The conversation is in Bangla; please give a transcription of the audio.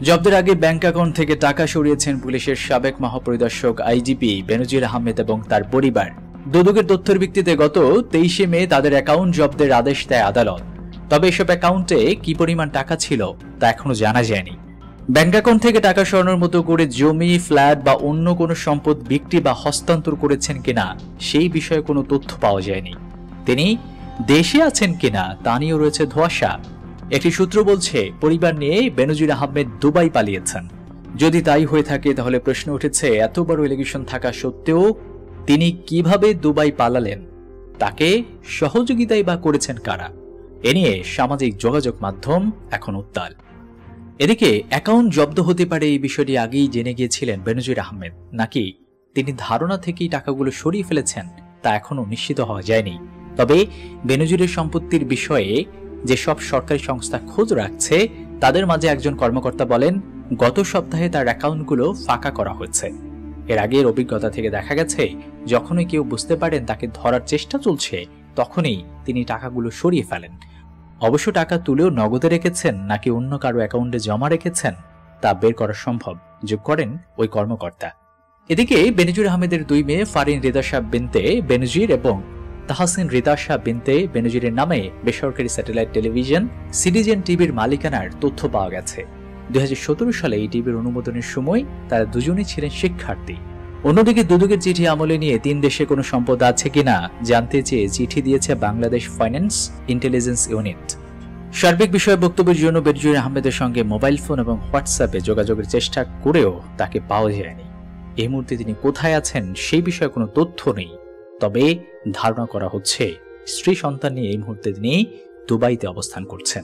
জব্দের আগে ব্যাংক অ্যাকাউন্ট থেকে টাকা সরিয়েছেন পুলিশের সাবেক মহাপরিদর্শক আইজিপি বেনজির আহমেদ এবং তার পরিবার। দুদকের তথ্যের ভিত্তিতে গত 23 মে তাদের অ্যাকাউন্ট জব্দের আদেশ দেয় আদালত। তবে এসব অ্যাকাউন্টে কি পরিমাণ টাকা ছিল তা এখনো জানা যায়নি। ব্যাংক অ্যাকাউন্ট থেকে টাকা সরানোর মতো করে জমি, ফ্ল্যাট বা অন্য কোনো সম্পদ বিক্রি বা হস্তান্তর করেছেন কিনা সেই বিষয়ে কোনো তথ্য পাওয়া যায়নি। তিনি দেশে আছেন কিনা তা নিয়েও রয়েছে ধোঁয়াশা। একটি সূত্র বলছে পরিবার নিয়ে বেনজির আহমেদ দুবাই পালিয়েছেন। যদি তাই হয়ে থাকে তাহলে প্রশ্ন উঠেছে, এত বড় এলিগেশন থাকা সত্ত্বেও তিনি কিভাবে দুবাই পালালেন? তাকে সহযোগিতাই বা করেছেন কারা? এ নিয়ে সামাজিক যোগাযোগ মাধ্যম এখন উত্তাল। এদিকে অ্যাকাউন্ট জব্দ হতে পারে এই বিষয়টি আগেই জেনে গিয়েছিলেন বেনজির আহমেদ, নাকি তিনি ধারণা থেকেই টাকাগুলো সরিয়ে ফেলেছেন তা এখনো নিশ্চিত হওয়া যায়নি। তবে বেনজিরের সম্পত্তির বিষয়ে যেসব সরকারি সংস্থা খোঁজ রাখছে তাদের মাঝে একজন কর্মকর্তা বলেন, গত সপ্তাহে তার অ্যাকাউন্টগুলো ফাঁকা করা হয়েছে। এর আগের অভিজ্ঞতা থেকে দেখা গেছে যখনই কেউ বুঝতে পারেন তাকে ধরার চেষ্টা চলছে তখনই তিনি টাকাগুলো সরিয়ে ফেলেন। অবশ্য টাকা তুলেও নগদে রেখেছেন নাকি অন্য কারো অ্যাকাউন্টে জমা রেখেছেন তা বের করা সম্ভব, যোগ করেন ওই কর্মকর্তা। এদিকে বেনজির আহমেদের দুই মেয়ে ফারিন রিদা শাহ বিনতে বেনজির এবং তাহসিন রিদা শাহ বিনতে বেনজিরের নামে বেসরকারি স্যাটেলাইট টেলিভিশন সিটিজেন টিভির মালিকানার তথ্য পাওয়া গেছে। 2017 সালে এই টিভির অনুমোদনের সময় তারা দুজনেই ছিলেন শিক্ষার্থী। অন্যদিকে দুদকের চিঠি আমলে নিয়ে 3 দেশে কোনো সম্পদ আছে কিনা জানতে চেয়ে চিঠি দিয়েছে বাংলাদেশ ফাইন্যান্স ইন্টেলিজেন্স ইউনিট। সার্বিক বিষয়ে বক্তব্যের জন্য বেনজির আহমেদের সঙ্গে মোবাইল ফোন এবং হোয়াটসঅ্যাপে যোগাযোগের চেষ্টা করেও তাকে পাওয়া যায়নি। এই মুহূর্তে তিনি কোথায় আছেন সেই বিষয়ে কোনো তথ্য নেই। তবে ধারণা করা হচ্ছে স্ত্রী সন্তান নিয়ে এই মুহূর্তে তিনি দুবাইতে অবস্থান করছেন।